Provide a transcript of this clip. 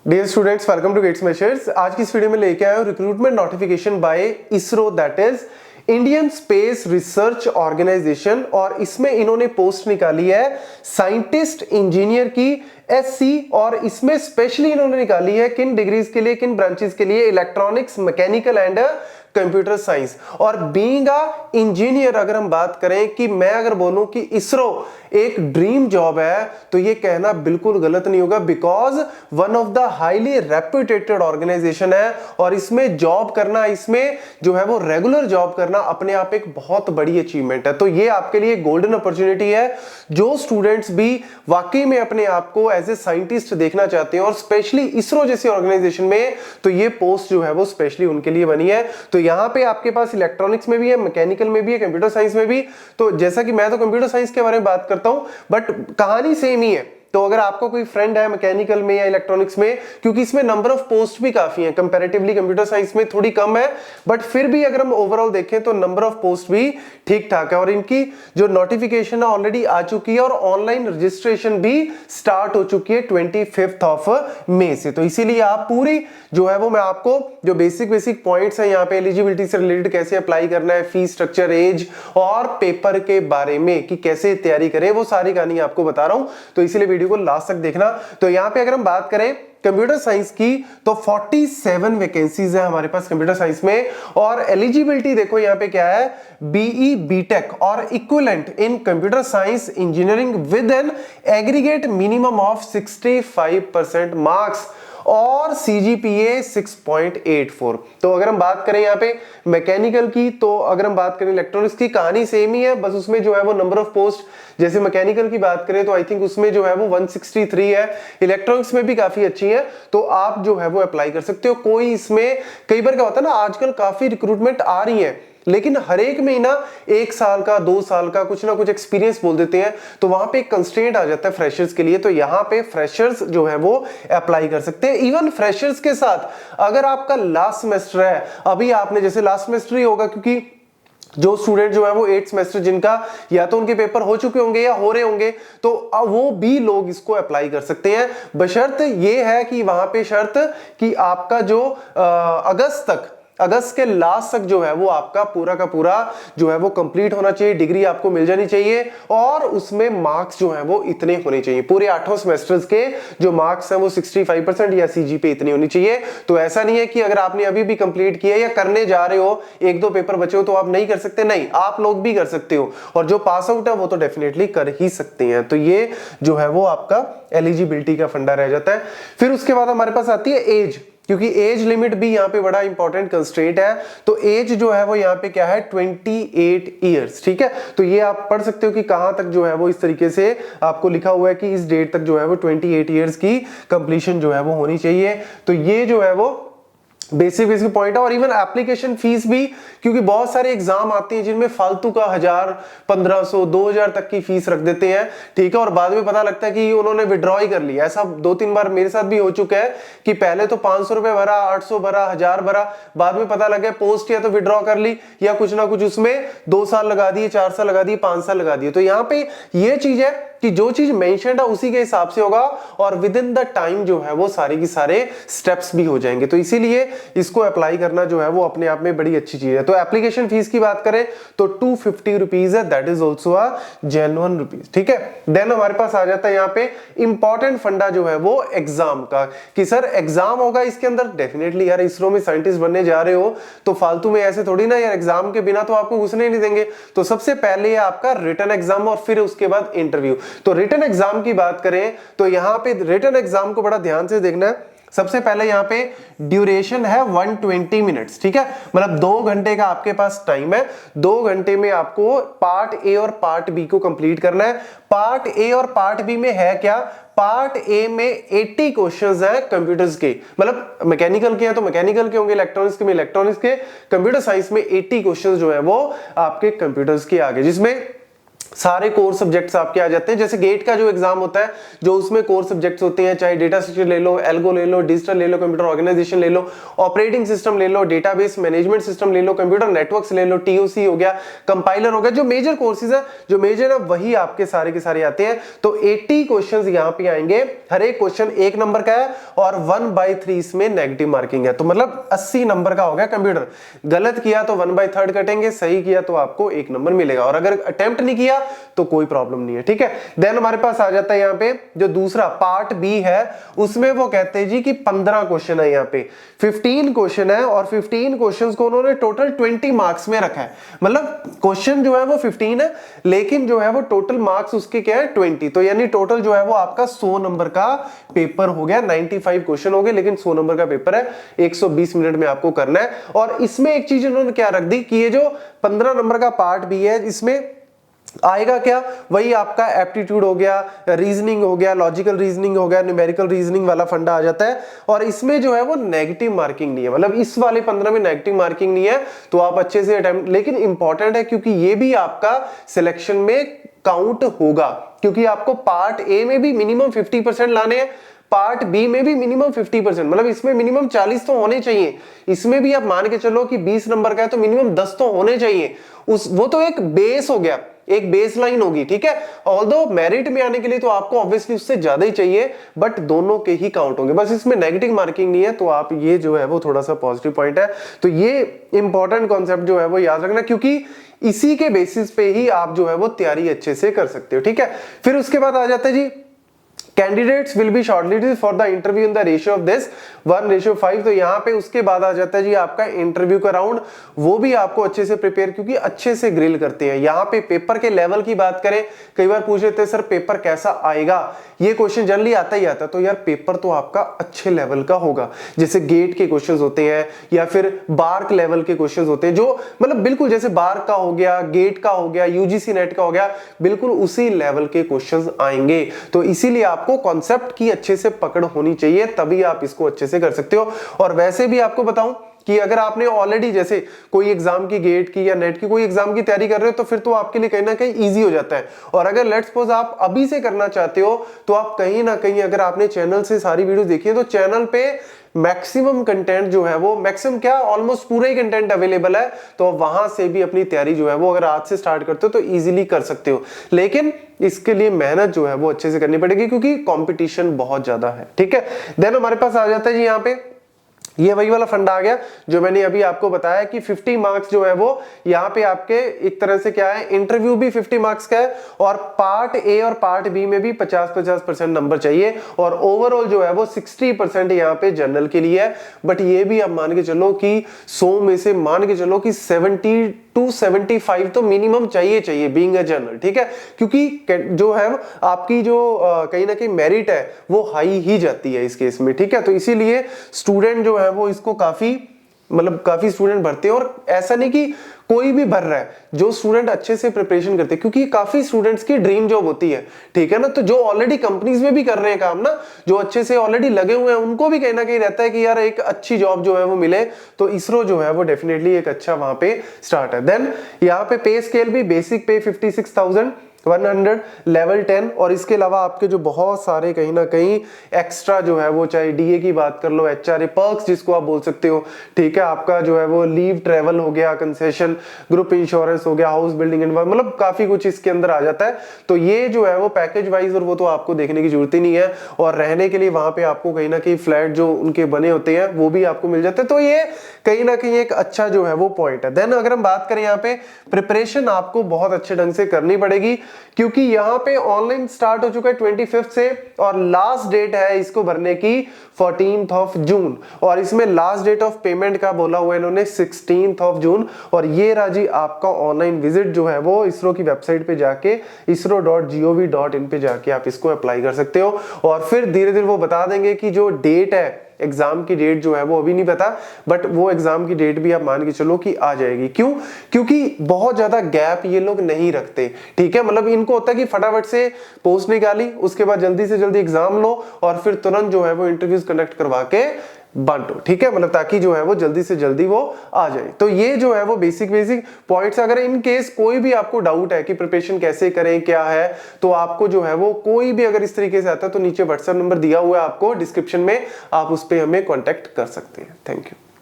Dear students, welcome to Gates Measures. आज की इस वीडियो में लेके आया हूं recruitment notification by ISRO, that is Indian Space Research Organisation. और इसमें इन्होंने पोस्ट निकाली है साइंटिस्ट इंजीनियर की एससी, और इसमें स्पेशली इन्होंने निकाली है किन डिग्रीज के लिए, किन ब्रांचेस के लिए, electronics, mechanical and computer science. और बीइंग अ इंजीनियर अगर हम बात करें कि मैं अगर बोलूं कि इसरो एक ड्रीम जॉब है तो ये कहना बिल्कुल गलत नहीं होगा, because one of the highly reputated organization है। और इसमें जॉब करना, इसमें जो है वो रेगुलर जॉब करना अपने आप एक बहुत बड़ी अचीवमेंट है। तो ये आपके लिए गोल्डन अपॉर्चुनिटी है। जो स्टूडेंट्स भी वाकई में अपने आप को एज ए साइंटिस्ट देखना चाहते हैं और स्पेशली इसरो जैसी ऑर्गेनाइजेशन में, तो ये पोस्ट जो है वो स्पेशली उनके लिए बनी है। तो यहां पे आपके पास इलेक्ट्रॉनिक्स में भी है, मैकेनिकल में भी है, कंप्यूटर साइंस में भी। तो जैसा कि मैं तो कंप्यूटर साइंस के बारे में बात करता हूं, बट कहानी सेम ही है। तो अगर आपका कोई फ्रेंड है मैकेनिकल में या इलेक्ट्रॉनिक्स में, क्योंकि इसमें नंबर ऑफ पोस्ट भी काफी हैं, कंपैरेटिवली कंप्यूटर साइंस में थोड़ी कम है, बट फिर भी अगर हम ओवरऑल देखें तो नंबर ऑफ पोस्ट भी ठीक ठाक है। और इनकी जो नोटिफिकेशन है ऑलरेडी आ चुकी है और ऑनलाइन रजिस्ट्रेशन भी स्टार्ट हो चुकी है 25 मई से। तो इसीलिए आप पूरी जो है वो मैं आपको जो बेसिक पॉइंट्स है यहाँ पे एलिजिबिलिटी से रिलेटेड, कैसे अप्लाई करना है, फीस स्ट्रक्चर, एज और पेपर के बारे में कि कैसे तैयारी करें, वो सारी कहानी आपको बता रहा हूं। तो इसीलिए वीडियो को लास्ट तक देखना। तो यहां पे अगर हम बात करें कंप्यूटर साइंस की तो 47 वैकेंसीज है हमारे पास कंप्यूटर साइंस में। और एलिजिबिलिटी देखो यहां पे क्या है, बीई, बीटेक और equivalent in computer science engineering with an aggregate minimum of 65% marks और सीजीपीए 6.84। तो अगर हम बात करें यहाँ पे मैकेनिकल की, तो अगर हम बात करें इलेक्ट्रॉनिक्स की, कहानी सेम ही है, बस उसमें जो है वो नंबर ऑफ पोस्ट, जैसे मैकेनिकल की बात करें तो आई थिंक उसमें जो है वो 163 है, इलेक्ट्रॉनिक्स में भी काफी अच्छी है। तो आप जो है वो अप्लाई कर सकते हो। कोई इसमें कई बार क्या होता है ना, आजकल काफी रिक्रूटमेंट आ रही है, लेकिन हर एक में ना 1 साल का 2 साल का कुछ ना कुछ एक्सपीरियंस बोल देते हैं, तो वहां पे एक कंस्ट्रेंट आ जाता है फ्रेशर्स के लिए। तो यहां पे फ्रेशर्स जो है वो अप्लाई कर सकते हैं। इवन फ्रेशर्स के साथ अगर आपका लास्ट सेमेस्टर है, अभी आपने जैसे लास्ट सेमेस्टर ही होगा, क्योंकि जो स्टूडेंट जो है वो 8th सेमेस्टर जिनका या तो उनके पेपर हो चुके होंगे या हो रहे होंगे, तो वो भी लोग इसको अप्लाई कर सकते हैं। बशर्त ये है कि वहां पे शर्त कि आपका जो अगस्त के लास्ट तक जो है वो आपका पूरा का पूरा जो है वो कंप्लीट होना चाहिए, डिग्री आपको मिल जानी चाहिए, और उसमें मार्क्स जो है वो इतने होने चाहिए। पूरे 8 सेमेस्टर्स के जो मार्क्स हैं वो 65% या सीजीपीए इतनी होनी चाहिए। तो ऐसा नहीं है कि अगर आपने अभी भी कंप्लीट किया या करने जा रहे हो, 1-2 पेपर बचे हो तो आप नहीं कर सकते, नहीं, आप लोग भी कर सकते हो। और जो पास आउट है वो तो डेफिनेटली कर ही सकते हैं। तो ये जो है वो आपका एलिजिबिलिटी का फंडा रह जाता है। फिर उसके बाद हमारे पास आती है एज, क्योंकि एज लिमिट भी यहाँ पे बड़ा इंपॉर्टेंट कंस्ट्रेंट है। तो एज जो है वो यहाँ पे क्या है, 28 ईयर्स। ठीक है, तो ये आप पढ़ सकते हो कि कहां तक जो है वो इस तरीके से आपको लिखा हुआ है कि इस डेट तक जो है वो 28 ईयर्स की कंप्लीशन जो है वो होनी चाहिए। तो ये जो है वो बेसिक पॉइंट है। और इवन एप्लीकेशन फीस भी, क्योंकि बहुत सारे एग्जाम आते हैं जिनमें फालतू का 1000, 1500, 2000 तक की फीस रख देते हैं। ठीक है, और बाद में पता लगता है कि उन्होंने विड्रॉ ही कर लिया। ऐसा 2-3 बार मेरे साथ भी हो चुका है कि पहले तो 500 रुपए भरा, 800 भरा, 1000 भरा, बाद में पता लगा पोस्ट या तो विड्रॉ कर ली या कुछ ना कुछ उसमें 2 साल लगा दिए, 4 साल लगा दिए, 5 साल लगा दिए। तो यहाँ पे ये चीज है कि जो चीज मेंशन्ड है उसी के हिसाब से होगा, और विद इन द टाइम जो है वो सारे की सारे स्टेप्स भी हो जाएंगे। तो इसीलिए इसको अप्लाई करना जो है वो अपने आप में बड़ी अच्छी चीज है। तो एप्लीकेशन फीस की बात करें तो 250 रुपीज है, that is also a genuine rupees. ठीक है, देन हमारे पास आ जाता है यहाँ पे इंपॉर्टेंट फंडा जो है वो एग्जाम का, कि सर एग्जाम होगा इसके अंदर। डेफिनेटली यार, इसरो में साइंटिस्ट बनने जा रहे हो तो फालतू में ऐसे थोड़ी ना यार, एग्जाम के बिना तो आपको घुसने नहीं देंगे। तो सबसे पहले आपका रिटन एग्जाम और फिर उसके बाद इंटरव्यू। तो रिटन एग्जाम की बात करें तो यहां पे रिटन एग्जाम को बड़ा ध्यान से देखना है। सबसे पहले यहां पे ड्यूरेशन है 120 मिनट्स। ठीक है, मतलब 2 घंटे का आपके पास टाइम है। 2 घंटे में आपको पार्ट ए और पार्ट बी को कंप्लीट करना है। पार्ट ए और पार्ट बी में है क्या, पार्ट ए में 80 क्वेश्चंस हैं कंप्यूटर्स के, मतलब मैकेनिकल के हैं तो मैकेनिकल के होंगे, इलेक्ट्रॉनिक्स के में इलेक्ट्रॉनिक्स के, कंप्यूटर साइंस में 80 क्वेश्चंस जो है वो आपके कंप्यूटर्स के आगे, जिसमें सारे कोर सब्जेक्ट्स आपके आ जाते हैं। जैसे गेट का जो एग्जाम होता है, जो उसमें कोर सब्जेक्ट्स होते हैं, चाहे डेटा स्ट्रक्चर ले लो, एल्गो ले लो, डिजिटल ले लो, कंप्यूटर ऑर्गेनाइजेशन ले लो, ऑपरेटिंग सिस्टम ले लो, डेटाबेस मैनेजमेंट सिस्टम ले लो, कंप्यूटर नेटवर्क्स ले लो, टीओसी हो गया, कंपाइलर हो गया, जो मेजर कोर्सेज है, जो मेजर है वही आपके सारे के सारे आते हैं। तो 80 क्वेश्चंस यहाँ पे आएंगे, हर एक क्वेश्चन 1 नंबर का है और 1/3 इसमें नेगेटिव मार्किंग है, तो मतलब 80 नंबर का हो गया कंप्यूटर। गलत किया तो 1/3 कटेंगे, सही किया तो आपको 1 नंबर मिलेगा, और अगर अटेम्प्ट नहीं किया तो कोई प्रॉब्लम नहीं है, ठीक है। देन हमारे पास आ जाता है यहाँ पे जो दूसरा पार्ट बी है, उसमें वो कहते हैं जी कि 15 क्वेश्चन है, यहाँ पे 15 क्वेश्चन है, और 15 क्वेश्चंस को उन्होंने टोटल 20 मार्क्स में रखा है। मतलब क्वेश्चन जो है वो 15 है, लेकिन जो है वो टोटल मार्क्स उसके क्या है 20, तो यानी टोटल जो है वो आपका 100 नंबर का पेपर हो गया। 95 क्वेश्चन हो गए, लेकिन 100 नंबर का पेपर है, 120 मिनट में आपको करना है। और इसमें एक चीज उन्होंने क्या रख दी कि ये जो 15 नंबर का पार्ट बी है, इसमें आएगा क्या, वही आपका एप्टीट्यूड हो गया, रीजनिंग हो गया, लॉजिकल रीजनिंग हो गया, न्यूमेरिकल रीजनिंग वाला फंडा आ जाता है। और इसमें जो है वो नेगेटिव मार्किंग नहीं है, मतलब इस वाले 15 में नेगेटिव मार्किंग नहीं है, तो आप अच्छे से अटेम्प्ट, लेकिन इंपॉर्टेंट है क्योंकि ये भी आपका सिलेक्शन में काउंट होगा, क्योंकि आपको पार्ट ए में भी मिनिमम 50% लाने हैं, पार्ट बी में भी मिनिमम 50%, मतलब इसमें मिनिमम 40 तो होने चाहिए। इसमें भी आप मान के चलो कि 20 नंबर का है तो मिनिमम 10 तो होने चाहिए। वो तो एक बेस हो गया, एक बेस लाइन होगी, ठीक है। ऑल्दो मेरिट में आने के लिए तो आपको ऑब्वियसली उससे ज्यादा ही चाहिए, बट दोनों के ही काउंट होंगे, बस इसमें नेगेटिव मार्किंग नहीं है, तो आप ये जो है वो थोड़ा सा पॉजिटिव पॉइंट है। तो ये इंपॉर्टेंट कॉन्सेप्ट जो है वो याद रखना, क्योंकि इसी के बेसिस पे ही आप जो है वो तैयारी अच्छे से कर सकते हो, ठीक है। फिर उसके बाद आ जाता है जी candidates will be shortlisted for the interview in the ratio of this 1:5। तो यहाँ पे उसके बाद आ जाता है जी आपका इंटरव्यू का राउंड, वो भी आपको अच्छे से प्रिपेयर, क्योंकि अच्छे से ग्रिल करते हैं। यहाँ पे पेपर के लेवल की बात करें, कई बार पूछ लेते हैं सर पेपर कैसा आएगा, ये क्वेश्चन जनरली आता ही आता है, तो यार पेपर तो आपका अच्छे लेवल का होगा। जैसे गेट के क्वेश्चंस होते हैं या फिर बार्क लेवल के क्वेश्चंस होते हैं, जो मतलब बिल्कुल जैसे बार्क का हो गया, गेट का हो गया, यूजीसी नेट का हो गया, बिल्कुल उसी लेवल के क्वेश्चंस आएंगे। तो इसीलिए आपको कॉन्सेप्ट की अच्छे से पकड़ होनी चाहिए, तभी आप इसको अच्छे से कर सकते हो। और वैसे भी आपको बताऊं कि अगर आपने ऑलरेडी जैसे कोई एग्जाम की, गेट की या नेट की कोई एग्जाम की तैयारी कर रहे हो, तो फिर तो आपके लिए कहीं ना कहीं इजी हो जाता है। और अगर लेट्स सपोज आप अभी से करना चाहते हो, तो आप कहीं ना कहीं, अगर आपने चैनल से सारी वीडियो देखी है, तो चैनल पे मैक्सिमम कंटेंट जो है वो, मैक्सिमम क्या, ऑलमोस्ट पूरा ही कंटेंट अवेलेबल है, तो वहां से भी अपनी तैयारी जो है वो अगर आज से स्टार्ट करते हो तो इजीली कर सकते हो। लेकिन इसके लिए मेहनत जो है वो अच्छे से करनी पड़ेगी, क्योंकि कंपटीशन बहुत ज्यादा है, ठीक है। देन हमारे पास आ जाता है जी यहाँ पे ये वही वाला फंडा आ गया जो मैंने अभी आपको बताया कि 50 मार्क्स जो है वो यहाँ पे आपके एक तरह से क्या है, इंटरव्यू भी 50 मार्क्स का है, और पार्ट ए और पार्ट बी में भी 50-50% नंबर चाहिए, और ओवरऑल जो है वो 60% यहाँ पे जनरल के लिए है। बट ये भी आप मान के चलो कि 100 में से मान के चलो कि 70-75 तो मिनिमम चाहिए बीइंग अ जनरल, ठीक है, क्योंकि जो है आपकी जो कहीं ना कहीं मेरिट है वो हाई ही जाती है इस केस में, ठीक है। तो इसीलिए स्टूडेंट जो है वो इसको काफी स्टूडेंट भरते हैं, और ऐसा नहीं कि कोई भी भर रहा है, जो स्टूडेंट अच्छे से प्रिपरेशन करते हैं, क्योंकि काफी स्टूडेंट्स की ड्रीम जॉब होती है, ठीक है ना। तो जो ऑलरेडी कंपनीज में भी कर रहे हैं काम ना, जो अच्छे से ऑलरेडी लगे हुए हैं, उनको भी कहीं ना कहीं रहता है कि यार एक अच्छी जॉब जो है वो मिले, तो इसरो जो है वो डेफिनेटली एक अच्छा वहां पे स्टार्ट है। देन यहाँ पे पे स्केल भी बेसिक पे 56,100, लेवल 10, और इसके अलावा आपके जो बहुत सारे कहीं ना कहीं एक्स्ट्रा जो है वो, चाहे डीए की बात कर लो, एचआरए पर्क्स जिसको आप बोल सकते हो, ठीक है, आपका जो है वो लीव ट्रेवल हो गया, कंसेशन, ग्रुप इंश्योरेंस हो गया, हाउस बिल्डिंग, मतलब काफी कुछ इसके अंदर आ जाता है। तो ये जो है वो पैकेज वाइज, और वो तो आपको देखने की जरूरत ही नहीं है, और रहने के लिए वहां पे आपको कहीं ना कहीं फ्लैट जो उनके बने होते हैं वो भी आपको मिल जाते हैं। तो ये कहीं ना कहीं एक अच्छा जो है वो पॉइंट है। देन अगर हम बात करें यहाँ पे, प्रिपरेशन आपको बहुत अच्छे ढंग से करनी पड़ेगी, क्योंकि यहाँ पे ऑनलाइन स्टार्ट हो चुका है 25 से, और लास्ट डेट है इसको भरने की 14 जून, और इसमें लास्ट डेट ऑफ पेमेंट का बोला हुआ है इन्होंने 16 जून। और ये राजी आपका ऑनलाइन विजिट जो है वो इसरो की वेबसाइट पे जाके isro.gov.in पे जाके आप इसको अप्लाई कर सकते हो, और फिर धीरे धीरे वो बता देंगे कि जो डेट है, एग्जाम की डेट जो है वो अभी नहीं पता, बट वो एग्जाम की डेट भी आप मान के चलो कि आ जाएगी। क्यों? क्योंकि बहुत ज्यादा गैप ये लोग नहीं रखते, ठीक है। मतलब इनको होता है कि फटाफट से पोस्ट निकाली, उसके बाद जल्दी से जल्दी एग्जाम लो, और फिर तुरंत जो है वो इंटरव्यूज कंडक्ट करवा के बांटो, ठीक है, मतलब ताकि जो है वो जल्दी से जल्दी वो आ जाए। तो ये जो है वो बेसिक पॉइंट्स। अगर इन केस कोई भी आपको डाउट है कि प्रिपरेशन कैसे करें क्या है, तो आपको जो है वो कोई भी अगर इस तरीके से आता है तो नीचे व्हाट्सएप नंबर दिया हुआ है आपको डिस्क्रिप्शन में, आप उस पर हमें कॉन्टेक्ट कर सकते हैं। Thank you.